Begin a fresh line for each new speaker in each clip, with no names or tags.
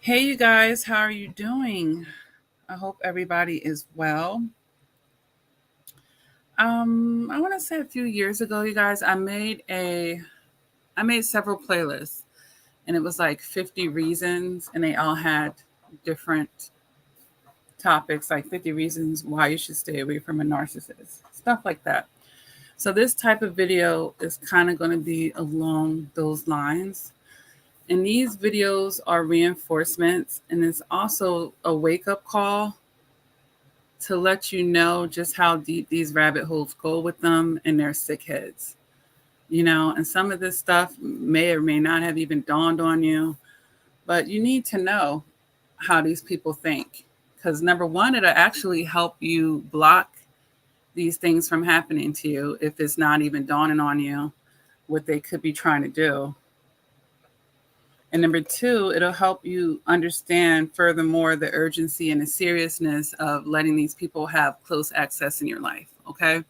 Hey, you guys, how are you doing? I hope everybody is well. I want to say a few years ago, you guys, I made several playlists, and it was like 50 reasons, and they all had different topics, like 50 reasons why you should stay away from a narcissist, stuff like that. So this type of video is kind of going to be along those lines. And these videos are reinforcements, and it's also a wake up call to let you know just how deep these rabbit holes go with them and their sick heads. And some of this stuff may or may not have even dawned on you, but you need to know how these people think. Because number one, it'll actually help you block these things from happening to you if it's not even dawning on you what they could be trying to do. And number two, it'll help you understand furthermore the urgency and the seriousness of letting these people have close access in your life. Okay.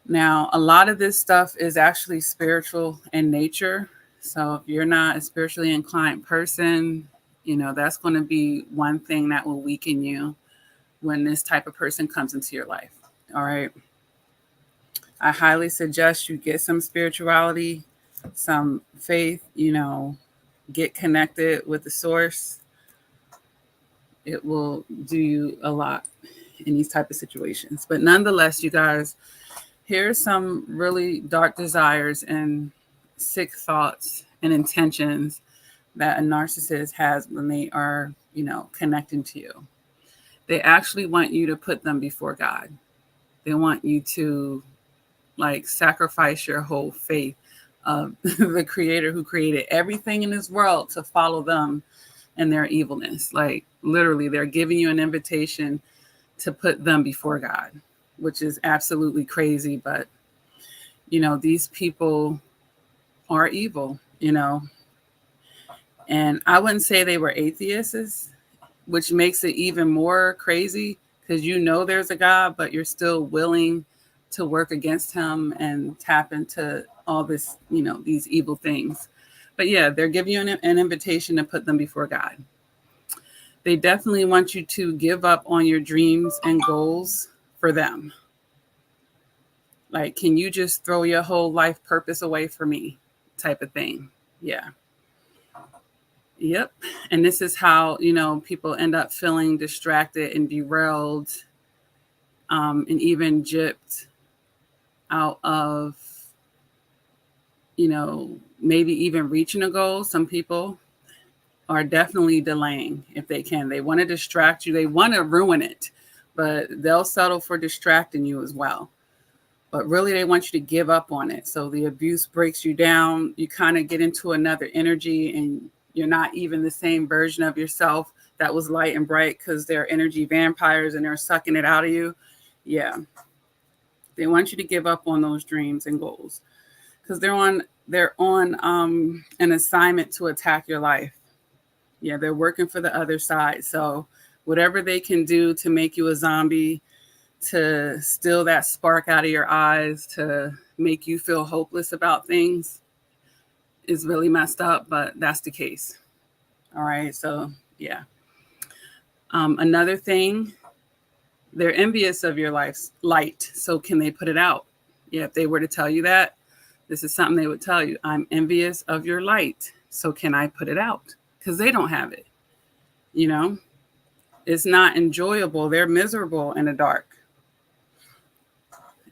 Now, a lot of this stuff is actually spiritual in nature. So if you're not a spiritually inclined person, that's going to be one thing that will weaken you when this type of person comes into your life. All right. I highly suggest you get some spirituality, some faith, get connected with the source. It will do you a lot in these type of situations. But nonetheless, you guys, here's some really dark desires and sick thoughts and intentions that a narcissist has when they are, connecting to you. They actually want you to put them before God. They want you to sacrifice your whole faith of the creator who created everything in this world to follow them and their evilness. Like literally, they're giving you an invitation to put them before God, which is absolutely crazy. But, these people are evil, and I wouldn't say they were atheists, which makes it even more crazy because there's a God, but you're still willing to work against him and tap into all this, these evil things. But yeah, they're giving you an invitation to put them before God. They definitely want you to give up on your dreams and goals for them. Like, can you just throw your whole life purpose away for me type of thing? Yeah. Yep. And this is how, people end up feeling distracted and derailed and even gypped out of, maybe even reaching a goal. Some people are definitely delaying if they can. They want to distract you. They want to ruin it, but they'll settle for distracting you as well. But really, they want you to give up on it. So the abuse breaks you down. You kind of get into another energy and you're not even the same version of yourself that was light and bright because they're energy vampires and they're sucking it out of you. Yeah. They want you to give up on those dreams and goals because they're on an assignment to attack your life. Yeah, they're working for the other side. So whatever they can do to make you a zombie, to steal that spark out of your eyes, to make you feel hopeless about things is really messed up, but that's the case. All right. So, yeah. Another thing, they're envious of your life's light. So, can they put it out? Yeah. If they were to tell you that, this is something they would tell you. I'm envious of your light. So, can I put it out? Because they don't have it. It's not enjoyable. They're miserable in the dark.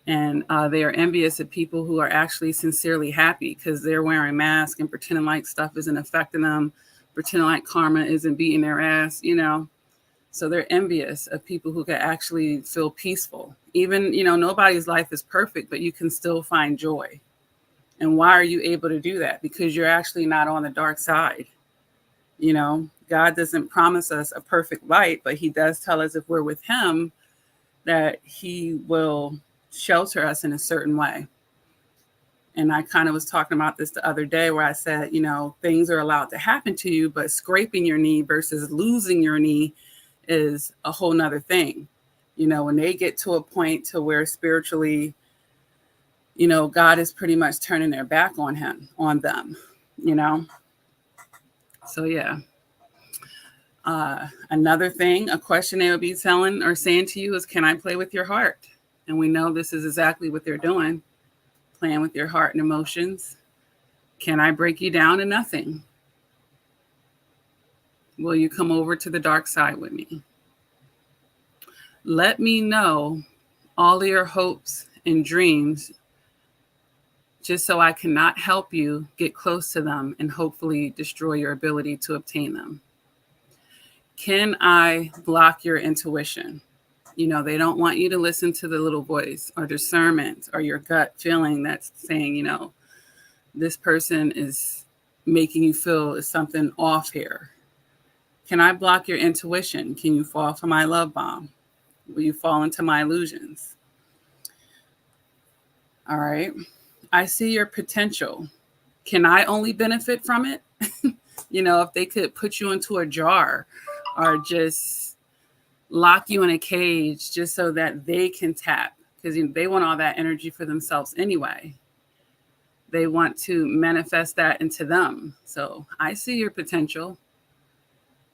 And they are envious of people who are actually sincerely happy because they're wearing masks and pretending like stuff isn't affecting them, pretending like karma isn't beating their ass, So they're envious of people who can actually feel peaceful. Even, nobody's life is perfect, but you can still find joy. And why are you able to do that? Because you're actually not on the dark side. God doesn't promise us a perfect light, but he does tell us if we're with him that he will shelter us in a certain way. And I kind of was talking about this the other day where I said, things are allowed to happen to you, but scraping your knee versus losing your knee is a whole nother thing. When they get to a point to where spiritually, God is pretty much turning their back on them, So, yeah. Another thing, a question they would be telling or saying to you is, can I play with your heart? And we know this is exactly what they're doing, playing with your heart and emotions. Can I break you down to nothing? Will you come over to the dark side with me? Let me know all of your hopes and dreams just so I cannot help you get close to them and hopefully destroy your ability to obtain them. Can I block your intuition? They don't want you to listen to the little voice or discernment or your gut feeling that's saying, this person is making you feel is something off here. Can I block your intuition? Can you fall for my love bomb? Will you fall into my illusions? All right. I see your potential. Can I only benefit from it? If they could put you into a jar or just lock you in a cage just so that they can tap, because they want all that energy for themselves anyway. They want to manifest that into them. So I see your potential.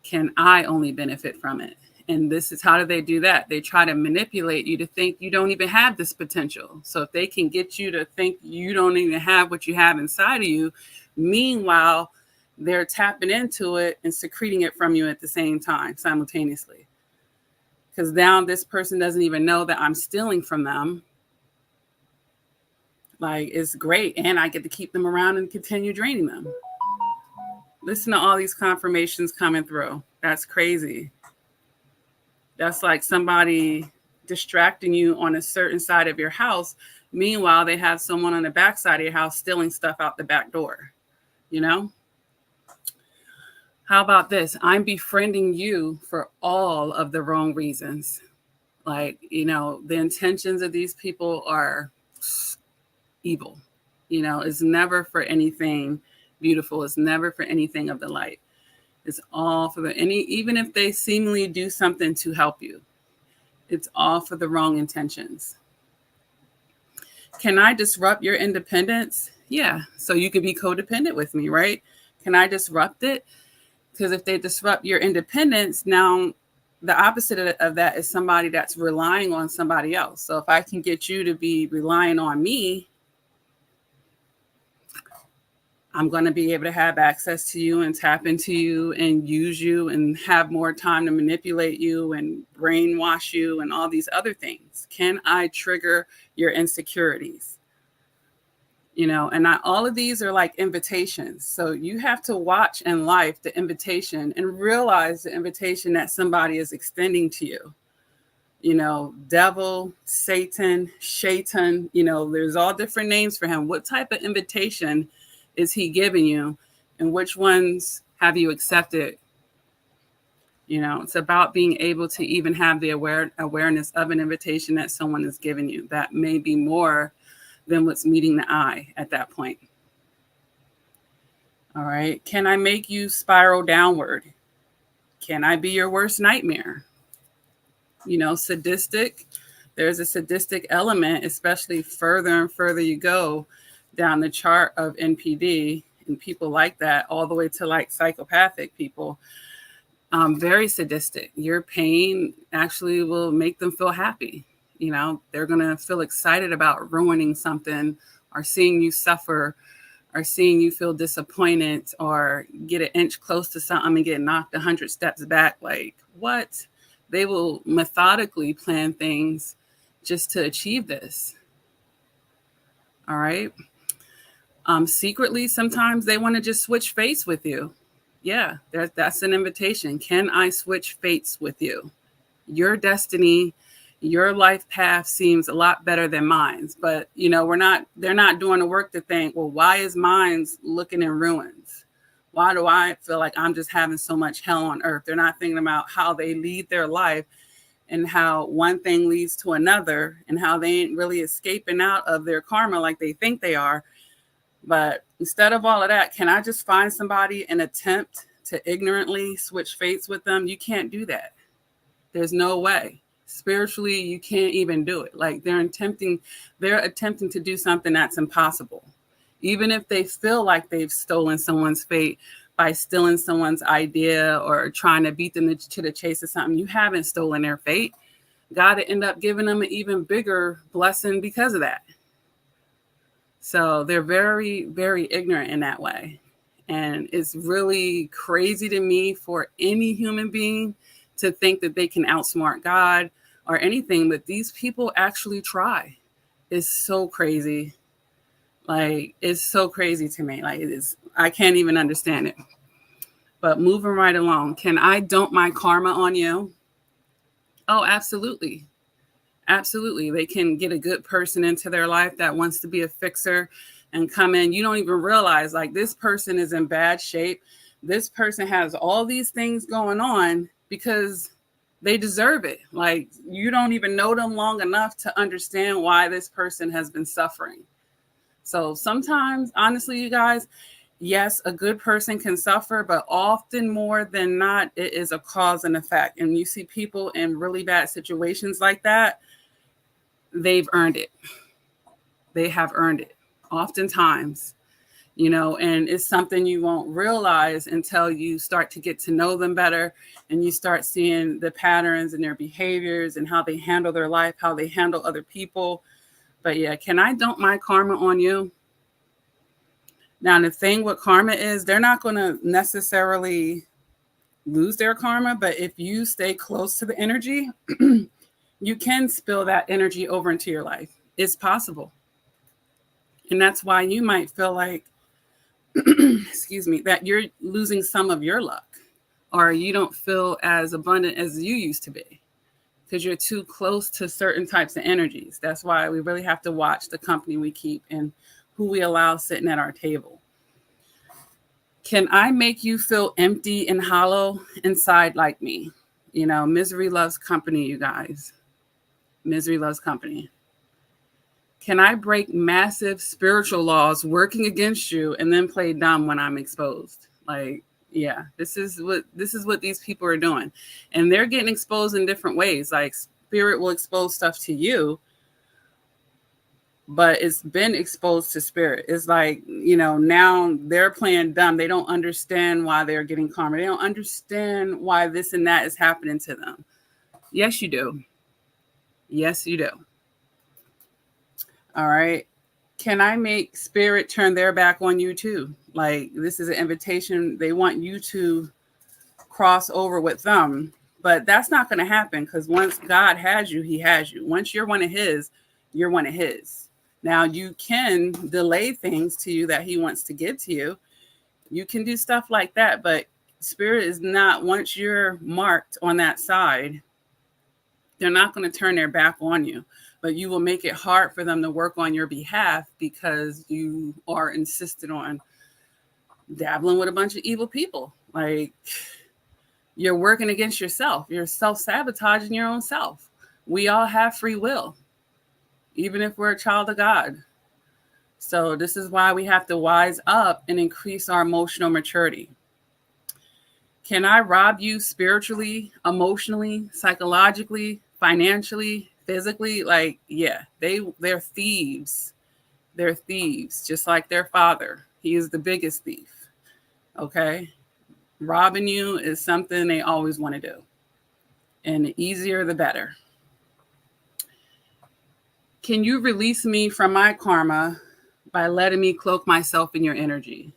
Can I only benefit from it? And this is how do they do that? They try to manipulate you to think you don't even have this potential. So if they can get you to think you don't even have what you have inside of you, meanwhile, they're tapping into it and secreting it from you at the same time, simultaneously. Because now this person doesn't even know that I'm stealing from them. Like, it's great. And I get to keep them around and continue draining them. Listen to all these confirmations coming through. That's crazy. That's like somebody distracting you on a certain side of your house. Meanwhile, they have someone on the back side of your house stealing stuff out the back door. How about this? I'm befriending you for all of the wrong reasons. Like, the intentions of these people are evil. It's never for anything beautiful. It's never for anything of the light. It's all for even if they seemingly do something to help you, it's all for the wrong intentions. Can I disrupt your independence? Yeah. So you could be codependent with me, right? Can I disrupt it? Because if they disrupt your independence, now the opposite of that is somebody that's relying on somebody else. So if I can get you to be relying on me, I'm going to be able to have access to you and tap into you and use you and have more time to manipulate you and brainwash you and all these other things. Can I trigger your insecurities? And all of these are like invitations. So you have to watch in life the invitation and realize the invitation that somebody is extending to you. Devil, Satan, Shaitan, there's all different names for him. What type of invitation is he giving you, and which ones have you accepted? It's about being able to even have the awareness of an invitation that someone is giving you. That may be more than what's meeting the eye at that point. All right. Can I make you spiral downward? Can I be your worst nightmare? Sadistic. There's a sadistic element, especially further and further you go down the chart of NPD and people like that, all the way to like psychopathic people. Very sadistic. Your pain actually will make them feel happy. They're going to feel excited about ruining something or seeing you suffer or seeing you feel disappointed or get an inch close to something and get knocked 100 steps back. Like, what? They will methodically plan things just to achieve this. All right. Secretly, sometimes they want to just switch fates with you. Yeah, that's an invitation. Can I switch fates with you? Your destiny, your life path seems a lot better than mine's, but they're not doing the work to think, well, why is mine's looking in ruins? Why do I feel like I'm just having so much hell on earth? They're not thinking about how they lead their life and how one thing leads to another and how they ain't really escaping out of their karma like they think they are. But instead of all of that, can I just find somebody and attempt to ignorantly switch fates with them? You can't do that. There's no way. Spiritually, you can't even do it. Like they're attempting to do something that's impossible. Even if they feel like they've stolen someone's fate, by stealing someone's idea or trying to beat them to the chase of something. You haven't stolen their fate. God will end up giving them an even bigger blessing because of that. So they're very, very ignorant in that way. And it's really crazy to me for any human being to think that they can outsmart God or anything, but these people actually try. It's so crazy. Like, it's so crazy to me. Like, I can't even understand it. But moving right along, can I dump my karma on you? Oh, absolutely. Absolutely. They can get a good person into their life that wants to be a fixer and come in. You don't even realize, like, this person is in bad shape. This person has all these things going on because they deserve it. Like, you don't even know them long enough to understand why this person has been suffering. So sometimes, honestly, you guys, yes, a good person can suffer, but often more than not, it is a cause and effect. And you see people in really bad situations like that, they've earned it. They have earned it oftentimes, and it's something you won't realize until you start to get to know them better and you start seeing the patterns in their behaviors and how they handle their life, how they handle other people. But yeah, can I dump my karma on you? Now, the thing with karma is they're not going to necessarily lose their karma, but if you stay close to the energy, you can spill that energy over into your life. It's possible. And that's why you might feel like, excuse me, that you're losing some of your luck or you don't feel as abundant as you used to be because you're too close to certain types of energies. That's why we really have to watch the company we keep and who we allow sitting at our table. Can I make you feel empty and hollow inside like me? Misery loves company, you guys. Misery loves company. Can I break massive spiritual laws working against you and then play dumb when I'm exposed? Like, yeah, this is what these people are doing. And they're getting exposed in different ways. Like, spirit will expose stuff to you, but it's been exposed to spirit. It's like, now they're playing dumb. They don't understand why they're getting karma. They don't understand why this and that is happening to them. Yes, you do. Yes, you do. All right. Can I make spirit turn their back on you too? Like, this is an invitation. They want you to cross over with them, but that's not going to happen because once God has you, he has you. Once you're one of his, you're one of his. Now, you can delay things to you that he wants to give to you. You can do stuff like that, but spirit is not, once you're marked on that side, they're not going to turn their back on you, but you will make it hard for them to work on your behalf because you are insistent on dabbling with a bunch of evil people. Like, you're working against yourself. You're self-sabotaging your own self. We all have free will, even if we're a child of God. So this is why we have to wise up and increase our emotional maturity. Can I rob you spiritually, emotionally, psychologically, financially, physically? Like, yeah, they're thieves. They're thieves, just like their father. He is the biggest thief. Okay? Robbing you is something they always want to do. And the easier, the better. Can you release me from my karma by letting me cloak myself in your energy?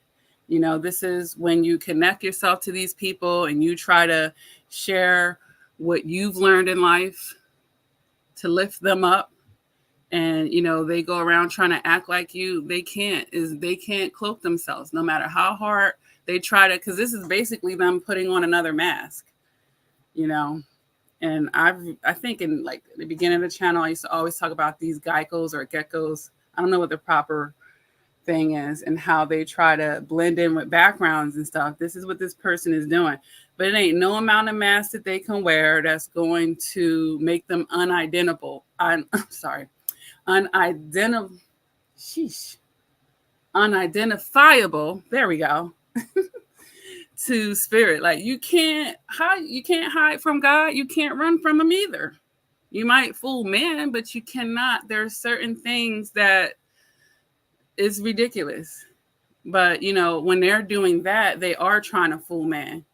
This is when you connect yourself to these people and you try to share what you've learned in life to lift them up. And, they go around trying to act like you. They can't cloak themselves no matter how hard they try to, because this is basically them putting on another mask, And I think in like the beginning of the channel, I used to always talk about these geckos or geckos. I don't know what the proper thing is and how they try to blend in with backgrounds and stuff. This is what this person is doing. But it ain't no amount of mask that they can wear that's going to make them unidentifiable. Unidentifiable. There we go. To spirit. Like, you can't hide from God. You can't run from him either. You might fool man, but you cannot. There are certain things that is ridiculous. But, when they're doing that, they are trying to fool man.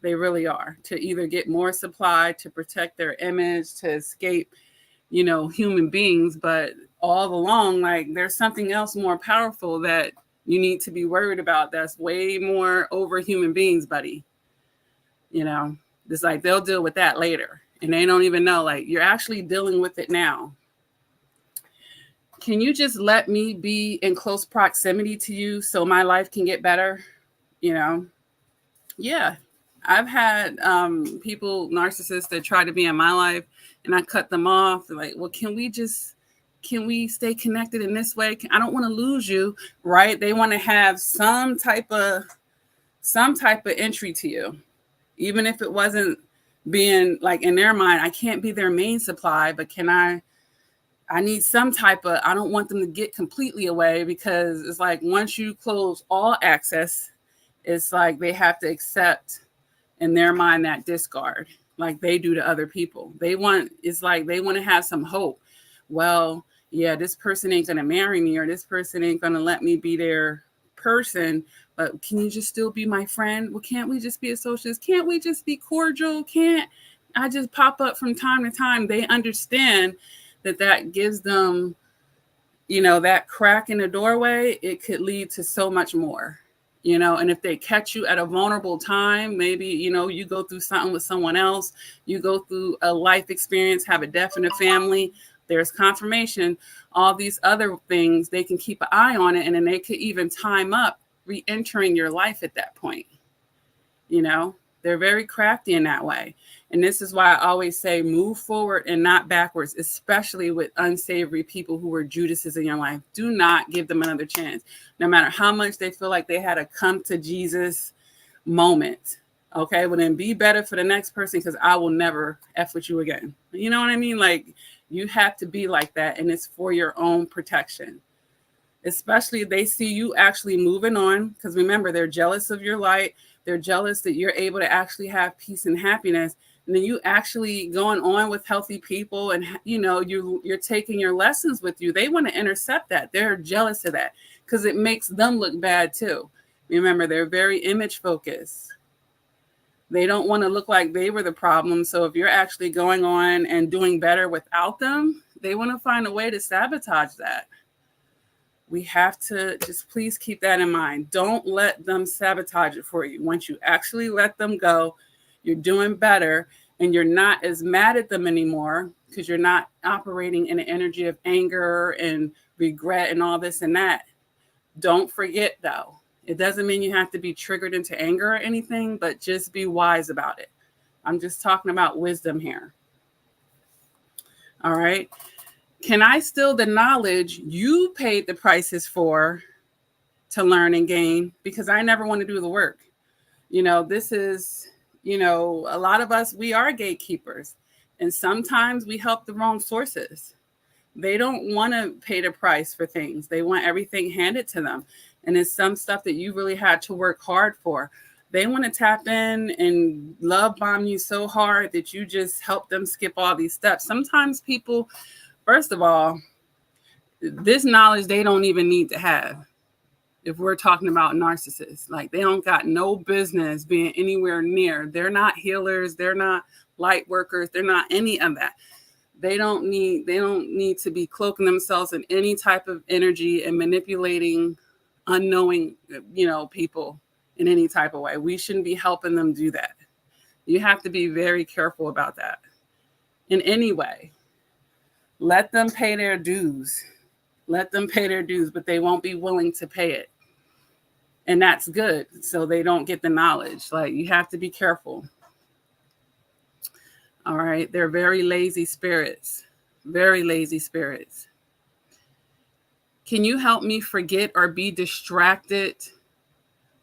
They really are, to either get more supply, to protect their image, to escape, human beings. But all along, like, there's something else more powerful that you need to be worried about, that's way more over human beings, buddy. It's like they'll deal with that later. And they don't even know, like, you're actually dealing with it now. Can you just let me be in close proximity to you so my life can get better? Yeah. I've had people, narcissists, that try to be in my life, and I cut them off. They're like, well, can we stay connected in this way? I don't want to lose you, right? They want to have some type of entry to you, even if it wasn't being, like, in their mind, I can't be their main supply, but I need some type of, I don't want them to get completely away, because it's like once you close all access, it's like they have to accept in their mind that discard, like they do to other people. It's like they want to have some hope. Well, yeah, this person ain't going to marry me, or this person ain't going to let me be their person, but can you just still be my friend? Well, can't we just be associates? Can't we just be cordial? Can't I just pop up from time to time? They understand that gives them, that crack in the doorway. It could lead to so much more, and if they catch you at a vulnerable time, maybe, you go through something with someone else, you go through a life experience, have a death in the family, there's confirmation, all these other things, they can keep an eye on it. And then they could even time up re-entering your life at that point. They're very crafty in that way. And this is why I always say move forward and not backwards, especially with unsavory people who were Judases in your life. Do not give them another chance, no matter how much they feel like they had a come to Jesus moment. Okay, well then be better for the next person, because I will never F with you again. You know what I mean? Like, you have to be like that, and it's for your own protection. Especially if they see you actually moving on, because remember, they're jealous of your light. They're jealous that you're able to actually have peace and happiness. And then you actually going on with healthy people, and you're taking your lessons with you. They want to intercept that. They're jealous of that because it makes them look bad too. Remember, they're very image focused. They don't want to look like they were the problem. So if you're actually going on and doing better without them, they want to find a way to sabotage that. We have to just please keep that in mind. Don't let them sabotage it for you. Once you actually let them go, you're doing better, and you're not as mad at them anymore, because you're not operating in an energy of anger and regret and all this and that. Don't forget, though, it doesn't mean you have to be triggered into anger or anything, but just be wise about it. I'm just talking about wisdom here. All right. Can I steal the knowledge you paid the prices for to learn and gain? Because I never want to do the work. This is, a lot of us, we are gatekeepers. And sometimes we help the wrong sources. They don't want to pay the price for things. They want everything handed to them. And it's some stuff that you really had to work hard for. They want to tap in and love bomb you so hard that you just help them skip all these steps. Sometimes people, first of all, this knowledge they don't even need to have. If we're talking about narcissists, like, they don't got no business being anywhere near. They're not healers. They're not light workers. They're not any of that. They don't need to be cloaking themselves in any type of energy and manipulating unknowing, people in any type of way. We shouldn't be helping them do that. You have to be very careful about that in any way. Let them pay their dues. Let them pay their dues, but they won't be willing to pay it. And that's good. So they don't get the knowledge. Like, you have to be careful. All right. They're very lazy spirits. Very lazy spirits. Can you help me forget or be distracted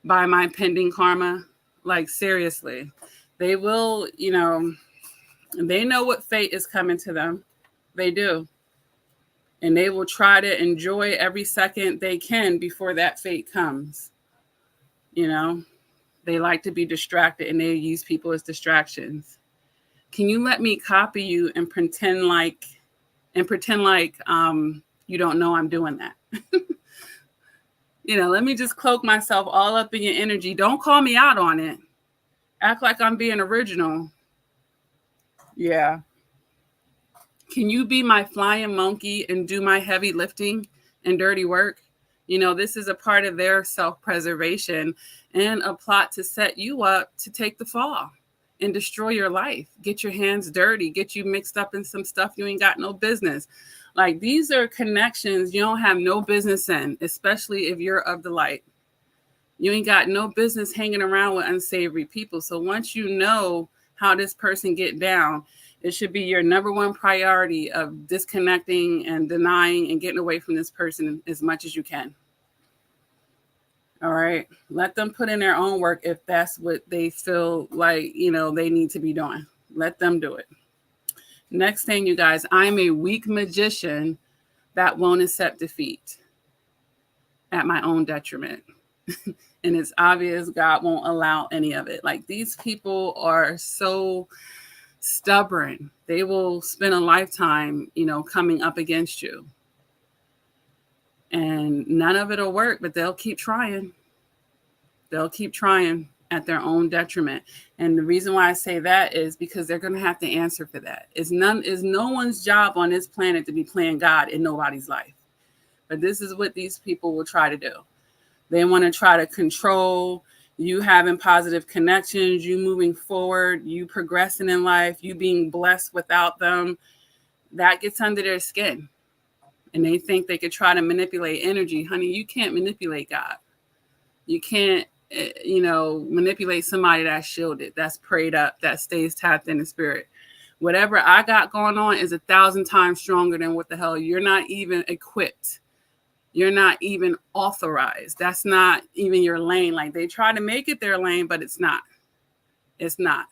by my pending karma? Like, seriously. They will, they know what fate is coming to them. They do. And they will try to enjoy every second they can before that fate comes. They like to be distracted, and they use people as distractions. Can you let me copy you and pretend like you don't know I'm doing that? Let me just cloak myself all up in your energy. Don't call me out on it. Act like I'm being original. Yeah. Can you be my flying monkey and do my heavy lifting and dirty work? This is a part of their self-preservation and a plot to set you up to take the fall and destroy your life. Get your hands dirty, get you mixed up in some stuff you ain't got no business. Like, these are connections you don't have no business in, especially if you're of the light. You ain't got no business hanging around with unsavory people. So once you know how this person get down, it should be your number one priority of disconnecting and denying and getting away from this person as much as you can. All right. Let them put in their own work if that's what they feel like, they need to be doing. Let them do it. Next thing, you guys, I'm a weak magician that won't accept defeat at my own detriment. And it's obvious God won't allow any of it. Like, these people are so stubborn. They will spend a lifetime, coming up against you. And none of it will work, but they'll keep trying. They'll keep trying at their own detriment. And the reason why I say that is because they're going to have to answer for that. It's no one's job on this planet to be playing God in nobody's life. But this is what these people will try to do. They want to try to control you having positive connections, you moving forward, you progressing in life, you being blessed without them. That gets under their skin. And they think they could try to manipulate energy. Honey, you can't manipulate God. You can't, manipulate somebody that's shielded, that's prayed up, that stays tapped in the spirit. Whatever I got going on is 1,000 times stronger than what the hell you're not even equipped. You're not even authorized. That's not even your lane. Like, they try to make it their lane, but it's not. It's not.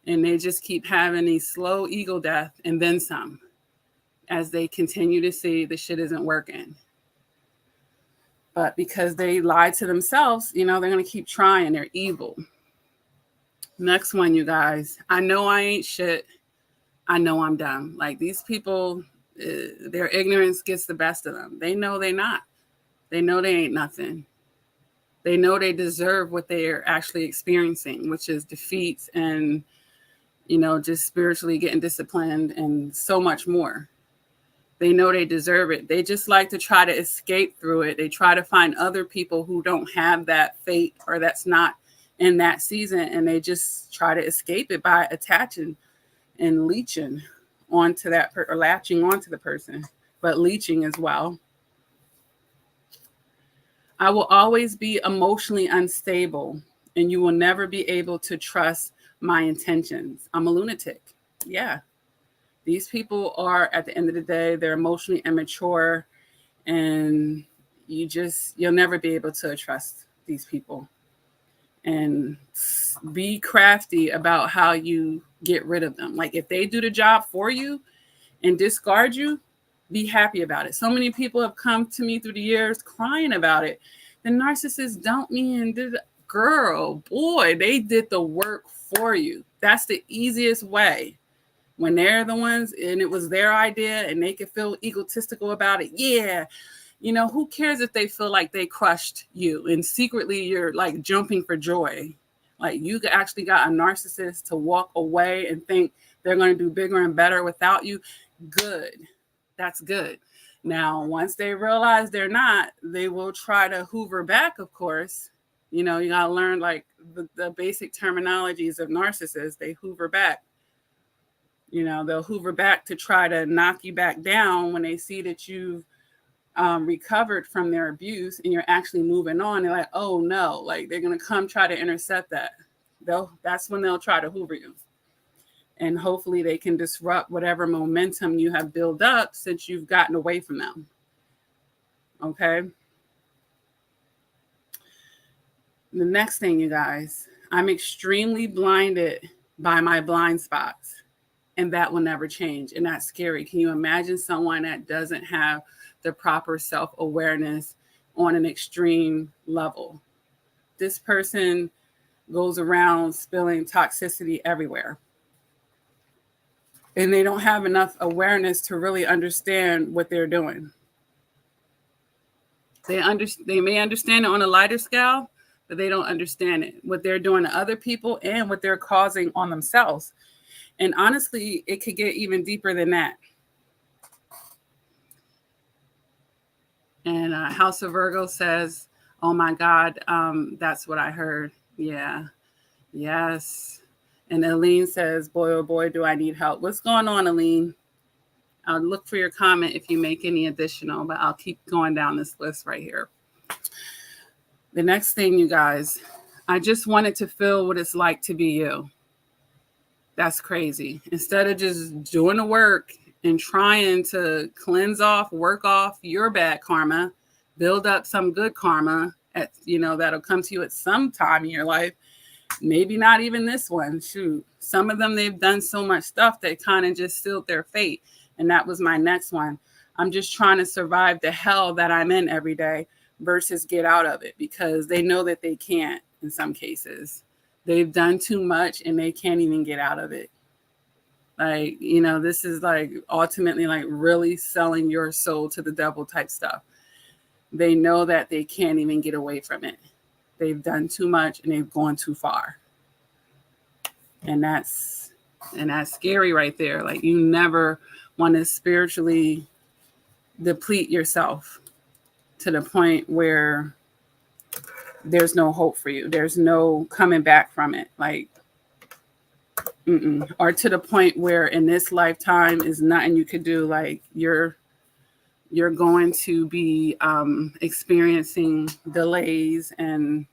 And they just keep having these slow ego death and then some as they continue to see the shit isn't working. But because they lied to themselves, they're going to keep trying. They're evil. Next one, you guys. I know I ain't shit. I know I'm dumb. Like, these people, their ignorance gets the best of them. They know they're not. They know they ain't nothing. They know they deserve what they're actually experiencing, which is defeats and, just spiritually getting disciplined and so much more. They know they deserve it. They just like to try to escape through it. They try to find other people who don't have that fate or that's not in that season. And they just try to escape it by attaching and leeching onto that or latching onto the person, but leeching as well. I will always be emotionally unstable and you will never be able to trust my intentions. I'm a lunatic. Yeah. These people are, at the end of the day, they're emotionally immature and you'll never be able to trust these people. And be crafty about how you get rid of them. Like, if they do the job for you and discard you, be happy about it. So many people have come to me through the years crying about it. The narcissist dumped me and did, girl, boy, they did the work for you. That's the easiest way. When they're the ones and it was their idea and they can feel egotistical about it. Yeah. Who cares if they feel like they crushed you and secretly you're like jumping for joy. Like, you actually got a narcissist to walk away and think they're going to do bigger and better without you. Good. That's good. Now, once they realize they're not, they will try to hoover back, of course. You got to learn like the basic terminologies of narcissists. They hoover back. They'll hoover back to try to knock you back down when they see that you've recovered from their abuse and you're actually moving on. They're like, oh no, like they're going to come try to intercept that. That's when they'll try to hoover you. And hopefully they can disrupt whatever momentum you have built up since you've gotten away from them. Okay. The next thing, you guys, I'm extremely blinded by my blind spots. And that will never change. And that's scary. Can you imagine someone that doesn't have the proper self-awareness on an extreme level? This person goes around spilling toxicity everywhere. And they don't have enough awareness to really understand what they're doing. They may understand it on a lighter scale, but they don't understand it, what they're doing to other people and what they're causing on themselves. And honestly, it could get even deeper than that. And House of Virgo says, oh my God, that's what I heard. Yeah. Yes. And Aline says, boy, oh boy, do I need help. What's going on, Aline? I'll look for your comment if you make any additional, but I'll keep going down this list right here. The next thing, you guys, I just wanted to feel what it's like to be you. That's crazy. Instead of just doing the work and trying to cleanse off, work off your bad karma, build up some good karma that'll come to you at some time in your life. Maybe not even this one. Shoot. Some of them, they've done so much stuff that kind of just sealed their fate. And that was my next one. I'm just trying to survive the hell that I'm in every day versus get out of it, because they know that they can't in some cases. They've done too much and they can't even get out of it. Like, this is like ultimately like really selling your soul to the devil type stuff. They know that they can't even get away from it. They've done too much and they've gone too far. And that's scary right there. Like, you never want to spiritually deplete yourself to the point where there's no hope for you. There's no coming back from it. Like, or to the point where in this lifetime is nothing you could do. Like, you're going to be experiencing delays and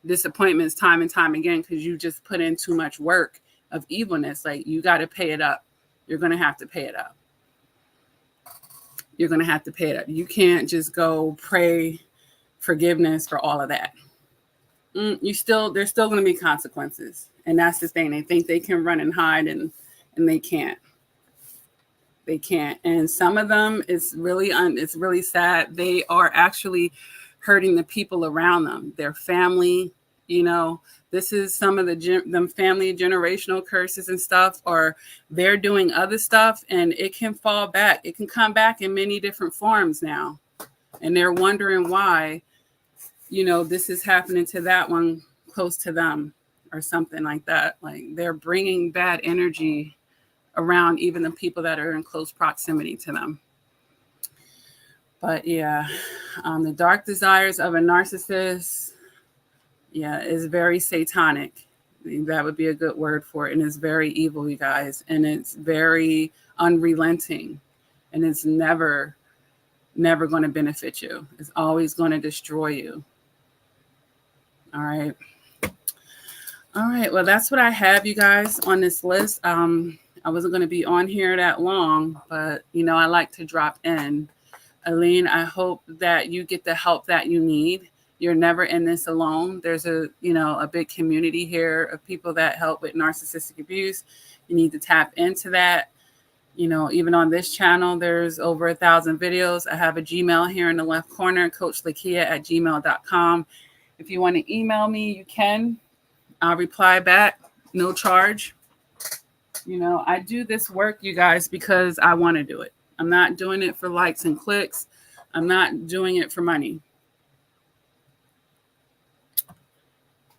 disappointments time and time again because you just put in too much work of evilness. Like, you got to pay it up. You're going to have to pay it up. You're going to have to pay it up. You can't just go pray forgiveness for all of that. There's still going to be consequences. And that's the thing. They think they can run and hide and they can't. They can't. And some of them, it's really sad. They are actually hurting the people around them, their family. This is some of them family generational curses and stuff, or they're doing other stuff and it can fall back. It can come back in many different forms now. And they're wondering why, this is happening to that one close to them or something like that. Like, they're bringing bad energy around even the people that are in close proximity to them. But yeah, the dark desires of a narcissist, is very satanic. That would be a good word for it. And it's very evil, you guys. And it's very unrelenting. And it's never going to benefit you. It's always going to destroy you. All right. Well, that's what I have, you guys, on this list. I wasn't going to be on here that long, but, I like to drop in. Aline, I hope that you get the help that you need. You're never in this alone. There's a big community here of people that help with narcissistic abuse. You need to tap into that. Even on this channel, there's over 1,000 videos. I have a Gmail here in the left corner, coachlakia@gmail.com. If you want to email me, you can. I'll reply back, no charge. I do this work, you guys, because I want to do it. I'm not doing it for likes and clicks. I'm not doing it for money.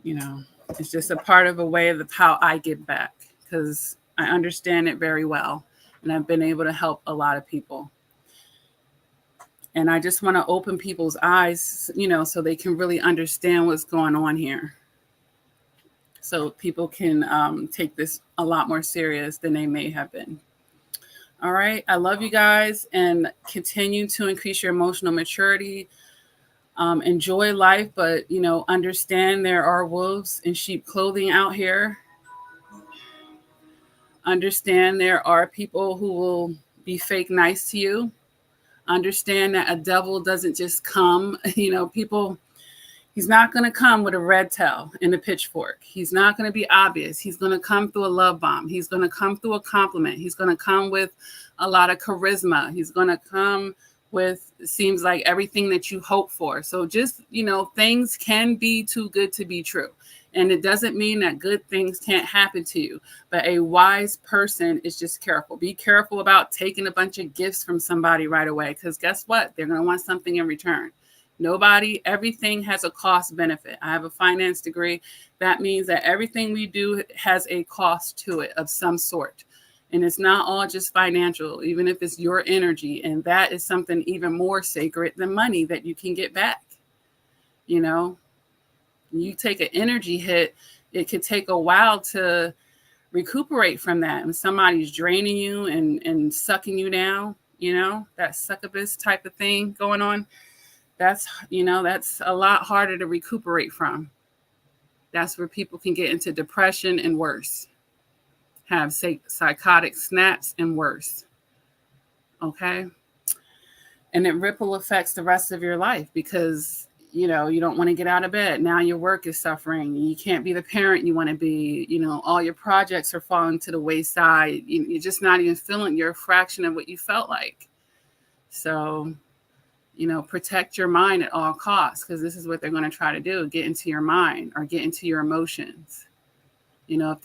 It's just a part of a way of how I give back, because I understand it very well. And I've been able to help a lot of people. And I just want to open people's eyes, so they can really understand what's going on here. So people can take this a lot more serious than they may have been. All right. I love you guys, and continue to increase your emotional maturity. Enjoy life, but, understand there are wolves in sheep clothing out here. Understand there are people who will be fake nice to you. Understand that a devil doesn't just come, people. He's not going to come with a red tail and a pitchfork. He's not going to be obvious. He's going to come through a love bomb. He's going to come through a compliment. He's going to come with a lot of charisma. He's going to come with, seems like, everything that you hope for. So just, things can be too good to be true. And it doesn't mean that good things can't happen to you. But a wise person is just careful. Be careful about taking a bunch of gifts from somebody right away. Because guess what? They're going to want something in return. Everything has a cost benefit. I have a finance degree. That means that everything we do has a cost to it of some sort. And it's not all just financial, even if it's your energy. And that is something even more sacred than money that you can get back. You know, you take an energy hit, it could take a while to recuperate from that. And somebody's draining you and sucking you down, that succubus type of thing going on. That's a lot harder to recuperate from. That's where people can get into depression and worse, have psychotic snaps and worse. Okay. And it ripple affects the rest of your life because, you don't want to get out of bed. Now your work is suffering. You can't be the parent you want to be. All your projects are falling to the wayside. You're just not even feeling, you're a fraction of what you felt like. So, protect your mind at all costs, because this is what they're going to try to do, get into your mind or get into your emotions. If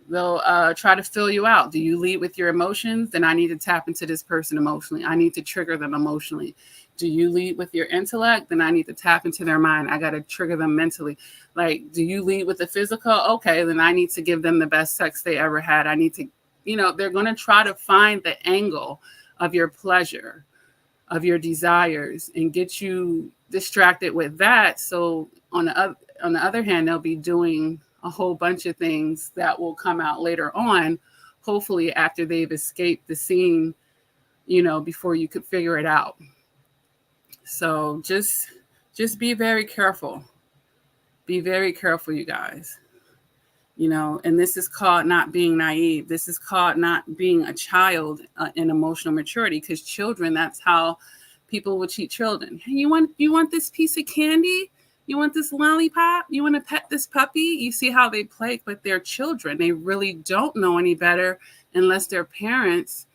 they'll try to fill you out. Do you lead with your emotions? Then I need to tap into this person emotionally. I need to trigger them emotionally. Do you lead with your intellect? Then I need to tap into their mind. I got to trigger them mentally. Like, do you lead with the physical? Okay, then I need to give them the best sex they ever had. I need to, they're going to try to find the angle of your pleasure, of your desires, and get you distracted with that. So on the other hand, they'll be doing a whole bunch of things that will come out later on, hopefully after they've escaped the scene, before you could figure it out. So just be very careful. Be very careful, you guys. And this is called not being naive. This is called not being a child in emotional maturity, because children, that's how people will treat children. Hey, you want this piece of candy? You want this lollipop? You want to pet this puppy? You see how they play with their children. They really don't know any better unless their parents,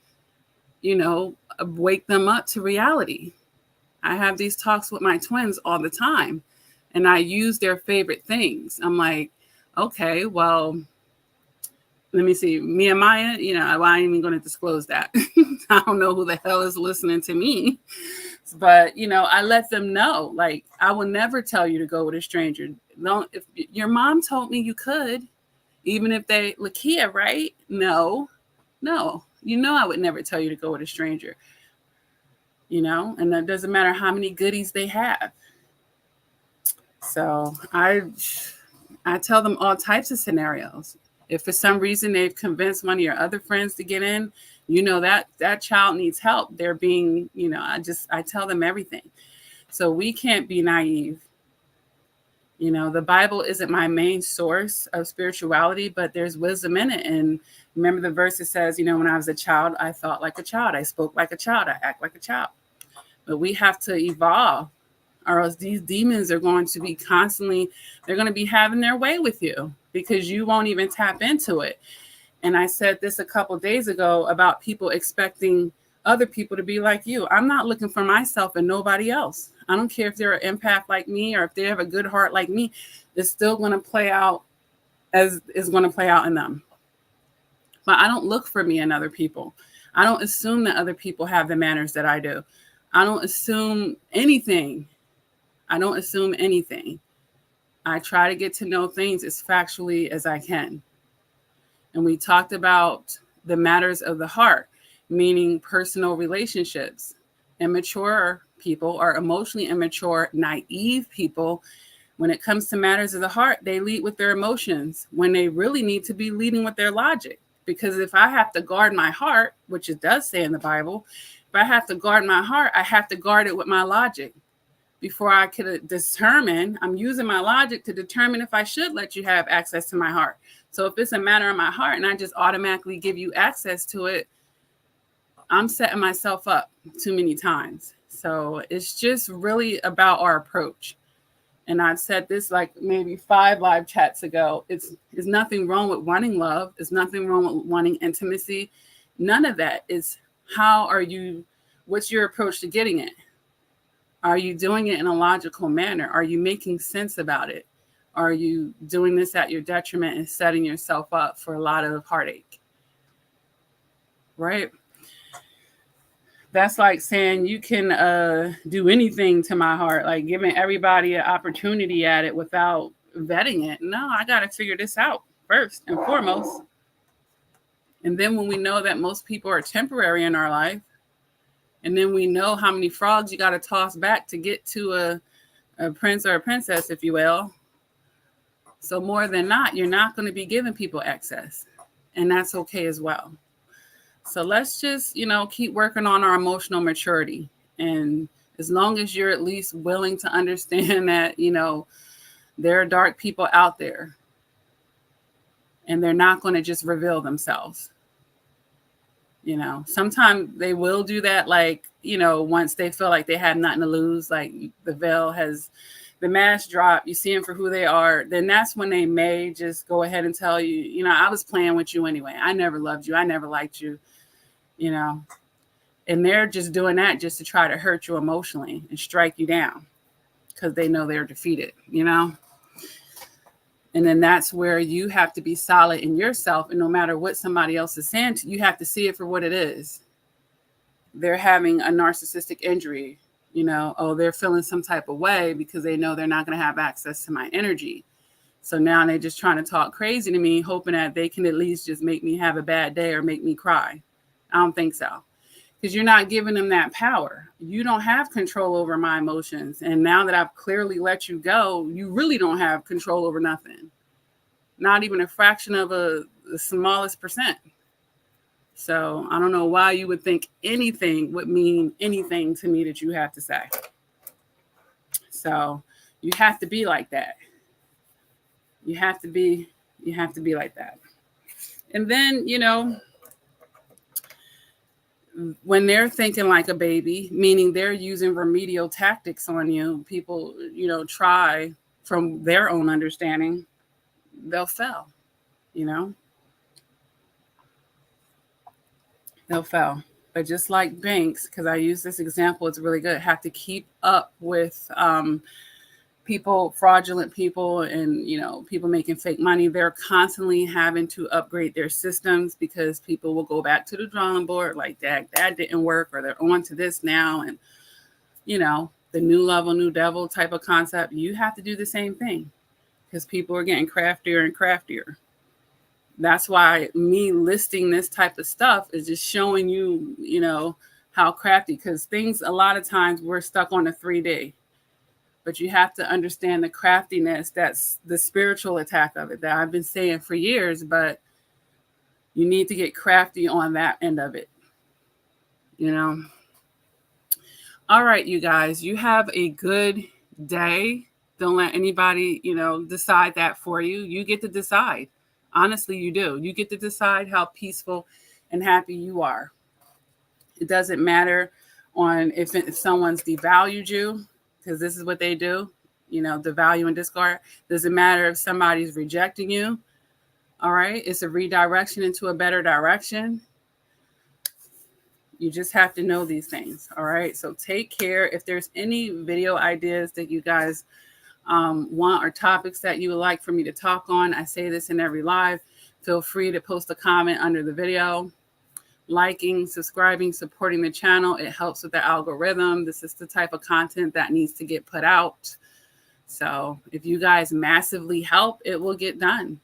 wake them up to reality. I have these talks with my twins all the time, and I use their favorite things. I'm like, okay, well, let me see. Mia Maya, I ain't even going to disclose that. I don't know who the hell is listening to me. But, I let them know, like, I will never tell you to go with a stranger. If your mom told me you could, even if Lakia, right? No, I would never tell you to go with a stranger, and that doesn't matter how many goodies they have. So I tell them all types of scenarios. If for some reason they've convinced one of your other friends to get in, that child needs help. They're being, I tell them everything. So we can't be naive. The Bible isn't my main source of spirituality, but there's wisdom in it. And remember the verse that says, when I was a child, I thought like a child. I spoke like a child. I act like a child. But we have to evolve, or else these demons are going to be they're going to be having their way with you because you won't even tap into it. And I said this a couple of days ago about people expecting other people to be like you. I'm not looking for myself and nobody else. I don't care if they're an empath like me or if they have a good heart like me. It's still going to play out as is going to play out in them. But I don't look for me in other people. I don't assume that other people have the manners that I do. I don't assume anything. I try to get to know things as factually as I can. And we talked about the matters of the heart, meaning personal relationships. Immature people or emotionally immature, naive people, when it comes to matters of the heart, they lead with their emotions when they really need to be leading with their logic. Because if I have to guard my heart, which it does say in the Bible, if I have to guard my heart, I have to guard it with my logic. Before I could determine, I'm using my logic to determine if I should let you have access to my heart. So if it's a matter of my heart and I just automatically give you access to it, I'm setting myself up too many times. So it's just really about our approach. And I've said this like maybe 5 live chats ago. There's nothing wrong with wanting love. There's nothing wrong with wanting intimacy. None of that. Is what's your approach to getting it? Are you doing it in a logical manner? Are you making sense about it? Are you doing this at your detriment and setting yourself up for a lot of heartache? Right? That's like saying you can do anything to my heart, like giving everybody an opportunity at it without vetting it. No, I got to figure this out first and foremost. And then when we know that most people are temporary in our life, and then we know how many frogs you got to toss back to get to a prince or a princess, if you will. So more than not, you're not going to be giving people access. And that's okay as well. So let's just, keep working on our emotional maturity. And as long as you're at least willing to understand that, there are dark people out there and they're not going to just reveal themselves. Sometimes they will do that, like, once they feel like they have nothing to lose, like the mask drop, you see them for who they are, then that's when they may just go ahead and tell you, I was playing with you anyway. I never loved you. I never liked you, and they're just doing that just to try to hurt you emotionally and strike you down because they know they're defeated, And then that's where you have to be solid in yourself. And no matter what somebody else is saying to you, you have to see it for what it is. They're having a narcissistic injury, they're feeling some type of way because they know they're not going to have access to my energy. So now they're just trying to talk crazy to me, hoping that they can at least just make me have a bad day or make me cry. I don't think so. Because you're not giving them that power. You don't have control over my emotions. And now that I've clearly let you go, you really don't have control over nothing. Not even a fraction of the smallest percent. So I don't know why you would think anything would mean anything to me that you have to say. So you have to be like that. You have to be like that. And then, when they're thinking like a baby, meaning they're using remedial tactics on you, people, try from their own understanding, they'll fail, They'll fail. But just like banks, because I use this example, it's really good, have to keep up with people, fraudulent people, and, people making fake money. They're constantly having to upgrade their systems because people will go back to the drawing board like that didn't work, or they're on to this now. And, the new level, new devil type of concept, you have to do the same thing because people are getting craftier and craftier. That's why me listing this type of stuff is just showing you, how crafty, because things, a lot of times we're stuck on a 3D, but you have to understand the craftiness. That's the spiritual attack of it that I've been saying for years, but you need to get crafty on that end of it, All right, you guys, you have a good day. Don't let anybody, decide that for you. You get to decide. Honestly, you do. You get to decide how peaceful and happy you are. It doesn't matter on if someone's devalued you, because this is what they do, devalue and discard. Doesn't matter if somebody's rejecting you. All right. It's a redirection into a better direction. You just have to know these things. All right. So take care. If there's any video ideas that you guys want, or topics that you would like for me to talk on, I say this in every live, feel free to post a comment under the video. Liking, subscribing, supporting the channel, it helps with the algorithm. This is the type of content that needs to get put out. So if you guys massively help, it will get done.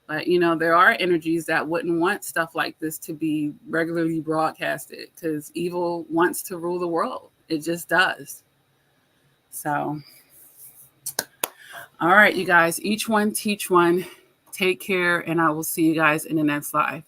But there are energies that wouldn't want stuff like this to be regularly broadcasted because evil wants to rule the world. It just does. So all right, you guys, each one teach one. Take care, and I will see you guys in the next live.